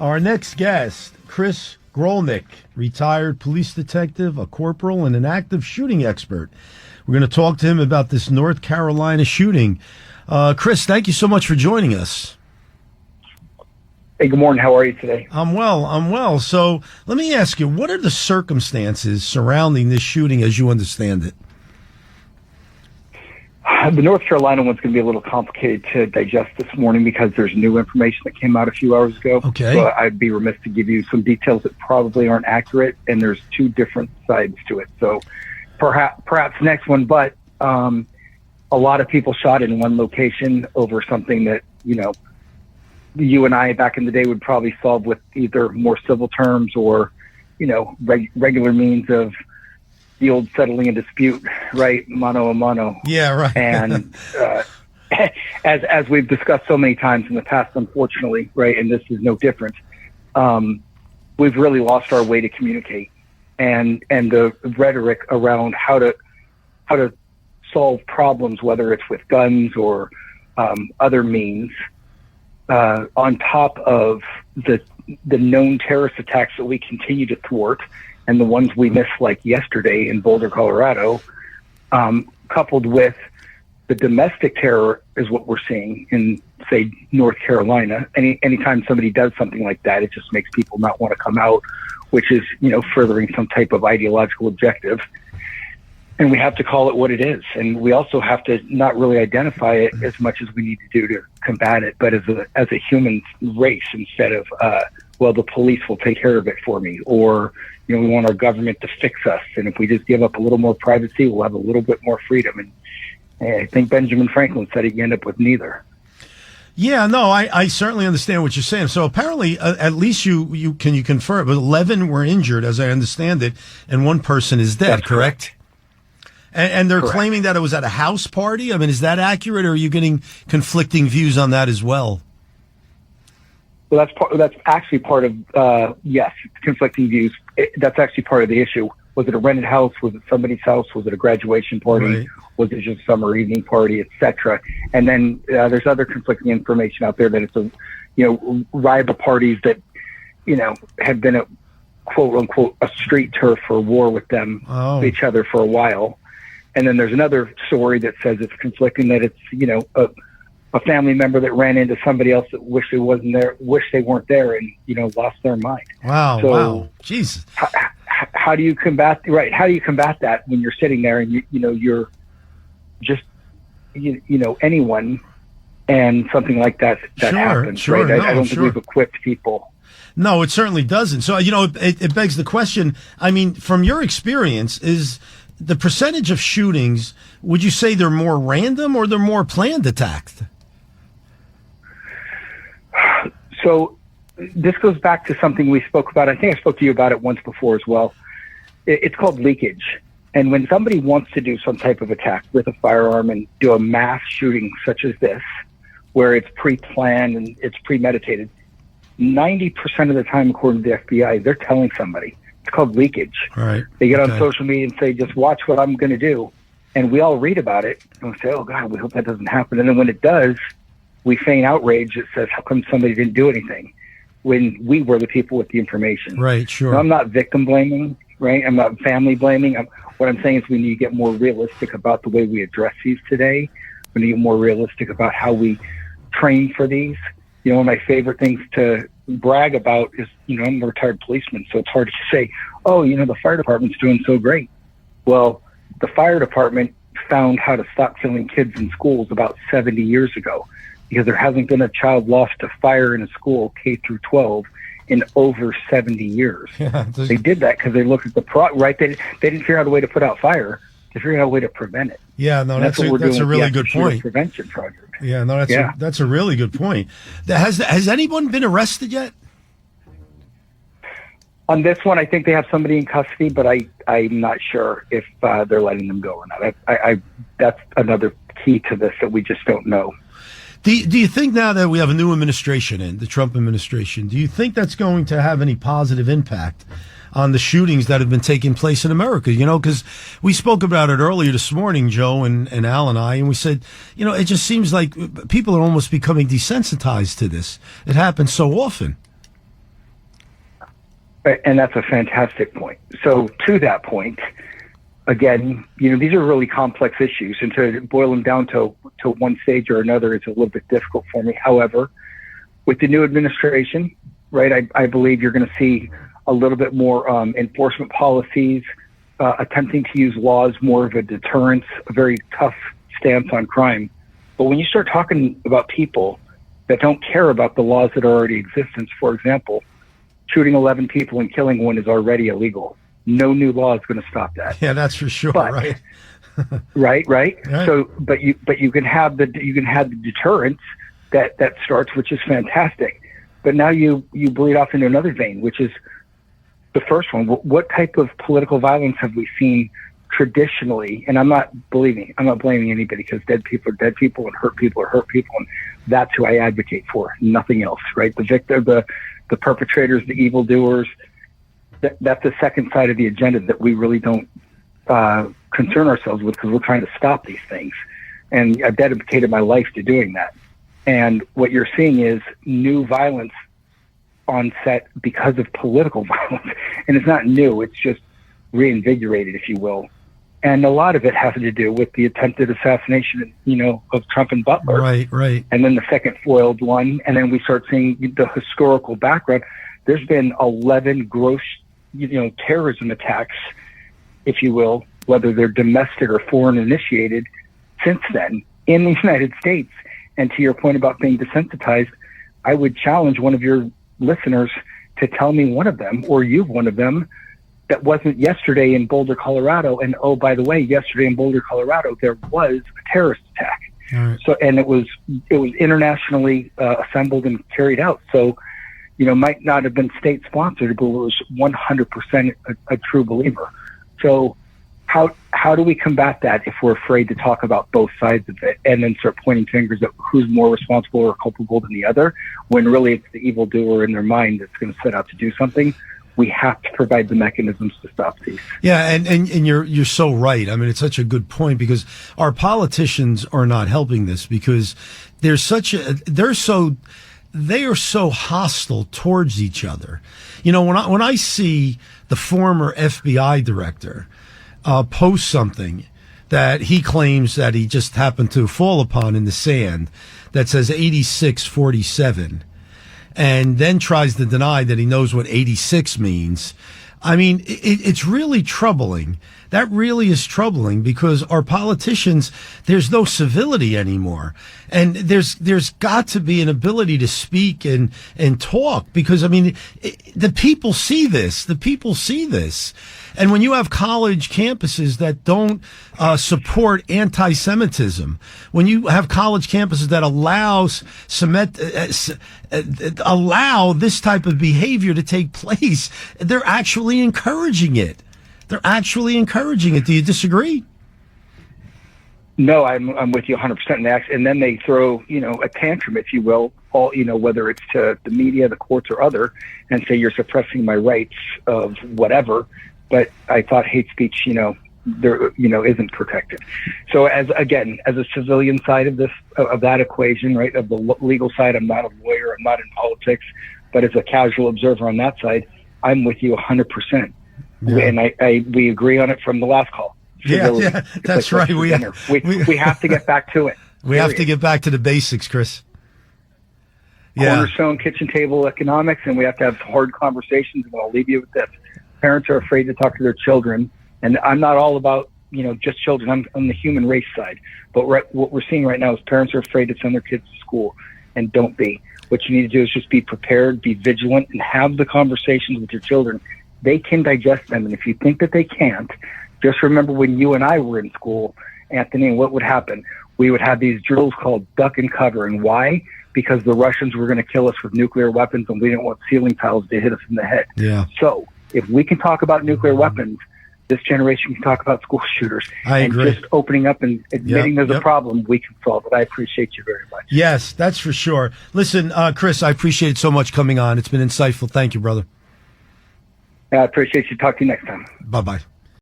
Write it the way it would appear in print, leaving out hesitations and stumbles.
Our next guest, Chris-Grollnek, retired police detective, a corporal, and an active shooting expert. We're going to talk to him about this North Carolina shooting. Chris, thank you so much for joining us. Hey, good morning. How are you today? I'm well. So let me ask you, what are the circumstances surrounding this shooting as you understand it? The North Carolina one's going to be a little complicated to digest this morning because there's new information that came out a few hours ago. Okay. So I'd be remiss to give you some details that probably aren't accurate, and there's two different sides to it. So perhaps next one, but a lot of people shot in one location over something that, you and I back in the day would probably solve with either more civil terms or, regular means of the old settling a dispute, right? Mano a mano. Yeah, right. And as we've discussed so many times in the past, unfortunately, right, and this is no different, we've really lost our way to communicate, and the rhetoric around how to solve problems, whether it's with guns or other means, on top of the known terrorist attacks that we continue to thwart, and the ones we missed like yesterday in Boulder, Colorado, coupled with the domestic terror is what we're seeing in, say, North Carolina. Anytime somebody does something like that, it just makes people not want to come out, which is, furthering some type of ideological objective. And we have to call it what it is. And we also have to not really identify it as much as we need to do to combat it, but as a human race, instead of, the police will take care of it for me, or, we want our government to fix us. And if we just give up a little more privacy, we'll have a little bit more freedom. And I think Benjamin Franklin said you end up with neither. Yeah, no, I certainly understand what you're saying. So apparently, at least you confirm, but 11 were injured, as I understand it, and one person is dead, That's correct? And they're Correct. claiming that it was at a house party? I mean, is that accurate, or are you getting conflicting views on that as well? Well, that's actually part of, yes, conflicting views. That's actually part of the issue. Was it a rented house? Was it somebody's house? Was it a graduation party? Right. Was it just a summer evening party, etc.? And then there's other conflicting information out there that it's rival parties that, have been a quote unquote a street turf for war with them, with each other for a while. And then there's another story that says it's conflicting, that it's, a family member that ran into somebody else that wished they weren't there, and, lost their mind. Wow. Jesus. How do you combat, right? How do you combat that when you're sitting there and you're just, anyone, and something like that happens, sure, right? no, I don't think we've equipped people. No, it certainly doesn't. So, it begs the question, I mean, from your experience, is the percentage of shootings, would you say they're more random or they're more planned attacks? So this goes back to something we spoke about. I think I spoke to you about it once before as well. It's called leakage. And when somebody wants to do some type of attack with a firearm and do a mass shooting such as this, where it's pre-planned and it's premeditated, 90% of the time, according to the FBI, they're telling somebody. It's called leakage. Right. They get on social media and say, just watch what I'm going to do. And we all read about it and we say, oh, God, we hope that doesn't happen. And then when it does, we feign outrage that says, how come somebody didn't do anything, when we were the people with the information? Right, sure. Now, I'm not victim blaming, right? I'm not family blaming. What I'm saying is we need to get more realistic about the way we address these today. We need to get more realistic about how we train for these. One of my favorite things to brag about is, I'm a retired policeman, so it's hard to say, oh, the fire department's doing so great. Well, the fire department found how to stop killing kids in schools about 70 years ago, because there hasn't been a child lost to fire in a school, K through 12, in over 70 years. Yeah, they did that because they looked at the right. They didn't figure out a way to put out fire. They figured out a way to prevent it. Yeah, no, that's a really good point. Prevention project. Yeah, no, that's a really good point. Has anyone been arrested yet? On this one, I think they have somebody in custody, but I'm not sure if they're letting them go or not. That's another key to this that we just don't know. Do you think, now that we have a new administration in, the Trump administration, do you think that's going to have any positive impact on the shootings that have been taking place in America? Because we spoke about it earlier this morning, Joe and Al and I, and we said, it just seems like people are almost becoming desensitized to this. It happens so often. And that's a fantastic point. So to that point, again, these are really complex issues, and to boil them down to one stage or another is a little bit difficult for me. However, with the new administration, right, I believe you're going to see a little bit more enforcement policies, attempting to use laws more of a deterrence, a very tough stance on crime. But when you start talking about people that don't care about the laws that are already in existence, for example, shooting 11 people and killing one is already illegal. No new law is going to stop that. Yeah, that's for sure. But, right. right. So, but you can have the deterrence that starts, which is fantastic. But now you bleed off into another vein, which is the first one. What type of political violence have we seen traditionally? And I'm not blaming anybody, because dead people are dead people and hurt people are hurt people, and that's who I advocate for. Nothing else, right? The victim, the perpetrators, the evildoers. That's the second side of the agenda that we really don't concern ourselves with, because we're trying to stop these things. And I've dedicated my life to doing that. And what you're seeing is new violence on set because of political violence. And it's not new, it's just reinvigorated, if you will. And a lot of it has to do with the attempted assassination, of Trump and Butler. Right. And then the second foiled one. And then we start seeing the historical background. There's been 11 gross, terrorism attacks, if you will, whether they're domestic or foreign initiated, since then in the United States. And to your point about being desensitized, I would challenge one of your listeners to tell me one of them, or you've one of them, that wasn't yesterday in Boulder, Colorado. And oh, by the way, yesterday in Boulder, Colorado, there was a terrorist attack. Right. So, and it was internationally assembled and carried out. So, might not have been state sponsored, but it was 100% a true believer. So how do we combat that if we're afraid to talk about both sides of it, and then start pointing fingers at who's more responsible or culpable than the other, when really it's the evildoer in their mind that's going to set out to do something? We have to provide the mechanisms to stop these. Yeah, and you're so right. I mean, it's such a good point, because our politicians are not helping this, because they are so hostile towards each other. When I see the former FBI director post something that he claims that he just happened to fall upon in the sand that says 8647, and then tries to deny that he knows what 86 means. I mean, it's really troubling. That really is troubling, because our politicians, there's no civility anymore. And there's got to be an ability to speak and talk, because, I mean, the people see this. The people see this. And when you have college campuses that don't support anti-Semitism, when you have college campuses that allow this type of behavior to take place, they're actually encouraging it. They're actually encouraging it. Do you disagree? No, I'm with you 100%. And then they throw, a tantrum, if you will, all, whether it's to the media, the courts, or other, and say you're suppressing my rights of whatever. But I thought hate speech, there, isn't protected. So as a civilian side of this, of that equation, right, of the legal side, I'm not a lawyer, I'm not in politics, but as a casual observer on that side, I'm with you 100%. Yeah. And we agree on it from the last call. Civility. Yeah, that's right. We have to get back to it. We have to get back to the basics, Chris. Yeah. Cornerstone kitchen table economics, and we have to have hard conversations. And I'll leave you with this. Parents are afraid to talk to their children. And I'm not all about, just children. I'm on the human race side. But what we're seeing right now is parents are afraid to send their kids to school, and don't be. What you need to do is just be prepared, be vigilant, and have the conversations with your children. They can digest them. And if you think that they can't, just remember when you and I were in school, Anthony, and what would happen? We would have these drills called duck and cover. And why? Because the Russians were going to kill us with nuclear weapons, and we didn't want ceiling tiles to hit us in the head. Yeah. So if we can talk about nuclear weapons, this generation can talk about school shooters. I agree. Just opening up and admitting there's a problem, we can solve it. I appreciate you very much. Yes, that's for sure. Listen, Chris, I appreciate it so much coming on. It's been insightful. Thank you, brother. I appreciate you. Talk to you next time. Bye-bye.